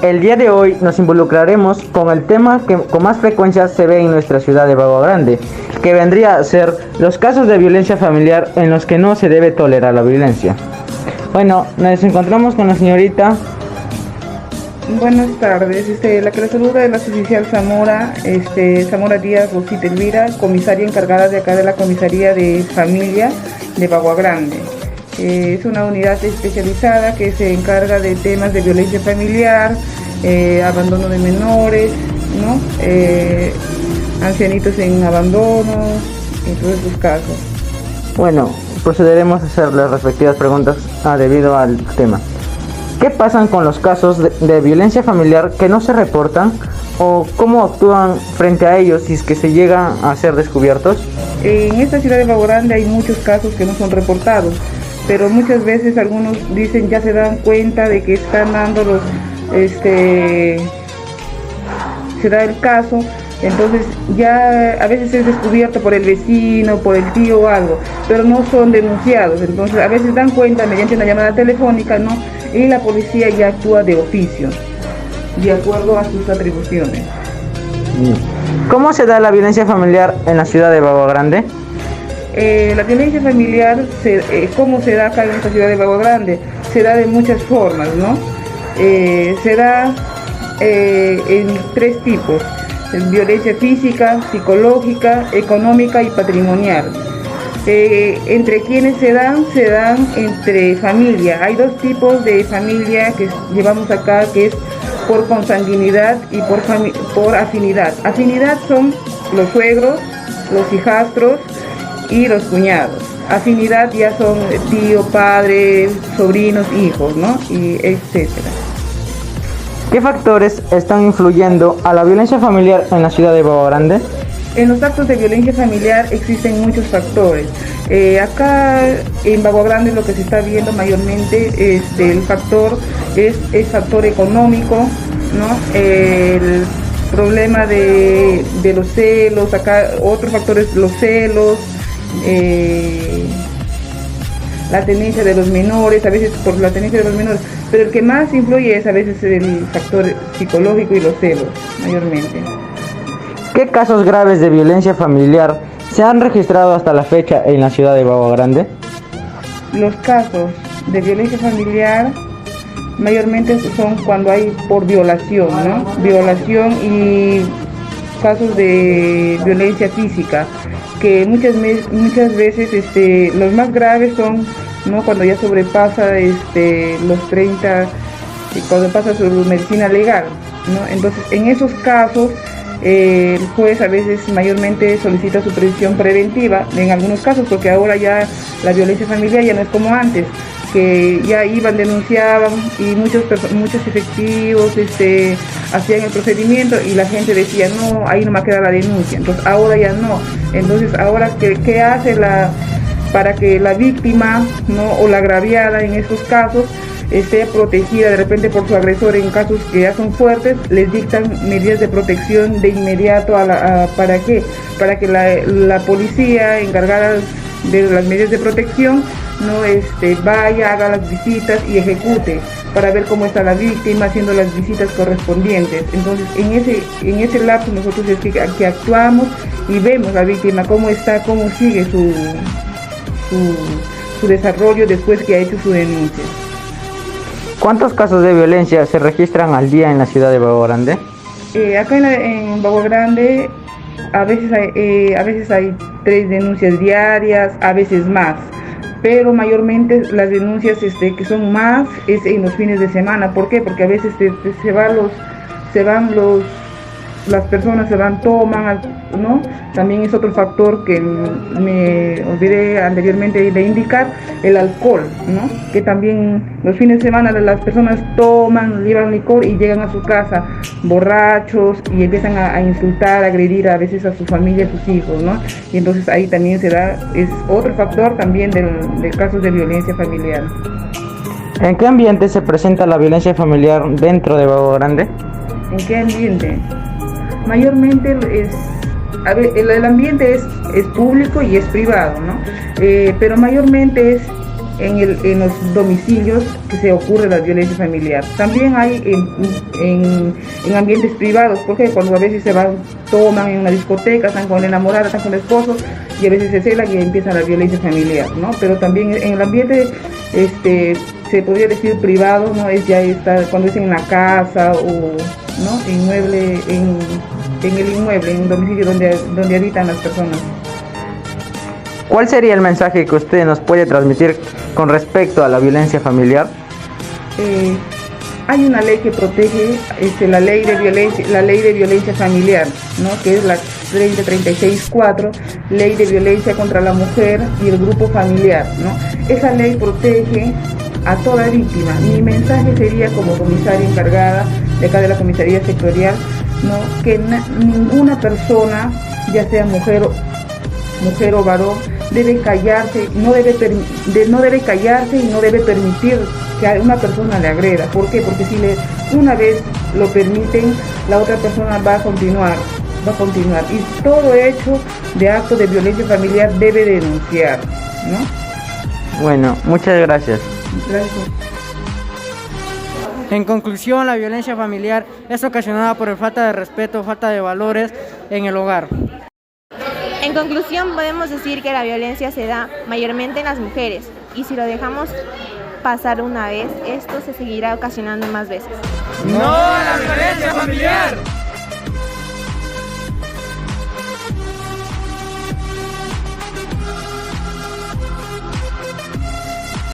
El día de hoy nos involucraremos con el tema que con más frecuencia se ve en nuestra ciudad de Bagua Grande, que vendría a ser los casos de violencia familiar en los que no se debe tolerar la violencia. Bueno, nos encontramos con la señorita. Buenas tardes, la que le saluda es la oficial Zamora, Zamora Díaz Rosita Elvira, comisaria encargada de acá de la comisaría de familia de Bagua Grande. Es una unidad especializada que se encarga de temas de violencia familiar, abandono de menores, ¿no? Ancianitos en abandono, en todos esos casos. Bueno, procederemos a hacer las respectivas preguntas debido al tema. ¿Qué pasan con los casos de violencia familiar que no se reportan o cómo actúan frente a ellos si es que se llegan a ser descubiertos? En esta ciudad de Bagua Grande hay muchos casos que no son reportados, pero muchas veces algunos dicen ya se dan cuenta de que están dando se da el caso, entonces ya a veces es descubierto por el vecino, por el tío o algo, pero no son denunciados, entonces a veces dan cuenta mediante una llamada telefónica, ¿no? Y la policía ya actúa de oficio, de acuerdo a sus atribuciones. ¿Cómo se da la violencia familiar en la ciudad de Bagua Grande? La violencia familiar, ¿cómo se da acá en esta ciudad de Bagua Grande? Se da de muchas formas, ¿no? Se da en tres tipos: violencia física, psicológica, económica y patrimonial. Entre quienes se dan entre familia. Hay dos tipos de familia que llevamos acá, que es por consanguinidad y por afinidad. Afinidad son los suegros, los hijastros y los cuñados. Afinidad ya son tío, padre, sobrinos, hijos, ¿no? Y etcétera. ¿Qué factores están influyendo a la violencia familiar en la ciudad de Bagua Grande? En los actos de violencia familiar existen muchos factores. Acá en Bagua Grande lo que se está viendo mayormente el factor es el factor económico, ¿no? El problema de los celos, acá otro factor es los celos, la tenencia de los menores, a veces por la tenencia de los menores, pero el que más influye es a veces el factor psicológico y los celos, mayormente. ¿Qué casos graves de violencia familiar se han registrado hasta la fecha en la ciudad de Bagua Grande? Los casos de violencia familiar mayormente son cuando hay por violación, ¿no? Violación y casos de violencia física, que muchas veces los más graves son, ¿no? Cuando ya sobrepasa los 30, cuando pasa su medicina legal, ¿no? Entonces, en esos casos el juez a veces mayormente solicita su prisión preventiva, en algunos casos, porque ahora ya la violencia familiar ya no es como antes, que ya iban, denunciaban y muchos efectivos hacían el procedimiento y la gente decía, no, ahí no me queda la denuncia. Entonces ahora ya no. Entonces ahora, ¿qué hace para que la víctima, ¿no? O la agraviada en esos casos esté protegida de repente por su agresor en casos que ya son fuertes? Les dictan medidas de protección de inmediato. ¿Para qué? Para que la policía encargada de las medidas de protección no vaya, haga las visitas y ejecute para ver cómo está la víctima, haciendo las visitas correspondientes. Entonces en ese lapso nosotros es que actuamos y vemos a la víctima cómo está, cómo sigue su desarrollo después que ha hecho su denuncia. ¿Cuántos casos de violencia se registran al día en la ciudad de Bagua Grande? Acá en Bagua Grande a veces hay 3 denuncias diarias, a veces más, pero mayormente las denuncias que son más es en los fines de semana. ¿Por qué? Porque a veces las personas toman, ¿no? También es otro factor que me olvidé anteriormente de indicar, el alcohol, ¿no? Que también los fines de semana las personas toman, llevan licor y llegan a su casa borrachos y empiezan a insultar, a agredir a veces a su familia, a sus hijos, ¿no? Y entonces ahí también es otro factor también de casos de violencia familiar. ¿En qué ambiente se presenta la violencia familiar dentro de Bagua Grande? ¿En qué ambiente? Mayormente el ambiente es público y es privado, ¿no? Pero mayormente es en los domicilios que se ocurre la violencia familiar. También hay en ambientes privados, porque cuando a veces se van, toman en una discoteca, están con la enamorada, están con el esposo, y a veces se celan y empieza la violencia familiar, ¿no? Pero también en el ambiente, se podría decir privado, ¿no? Es ya está cuando es en la casa o, ¿no? Inmueble, en el inmueble, en un domicilio donde habitan las personas. ¿Cuál sería el mensaje que usted nos puede transmitir con respecto a la violencia familiar? Hay una ley que protege, la ley de violencia familiar, ¿no? Que es la 3036-4, ley de violencia contra la mujer y el grupo familiar, ¿no? Esa ley protege a toda víctima. Mi mensaje sería, como comisaria encargada de acá de la comisaría sectorial, ¿no? Que ninguna persona, ya sea mujer o varón, debe callarse, no debe callarse y no debe permitir que a una persona le agreda. ¿Por qué? Porque si una vez lo permiten, la otra persona va a continuar. Y todo hecho de acto de violencia familiar debe denunciar, ¿no? Bueno, muchas gracias. Gracias. En conclusión, la violencia familiar es ocasionada por falta de respeto, falta de valores en el hogar. En conclusión, podemos decir que la violencia se da mayormente en las mujeres, y si lo dejamos pasar una vez, esto se seguirá ocasionando más veces. ¡No a la violencia familiar!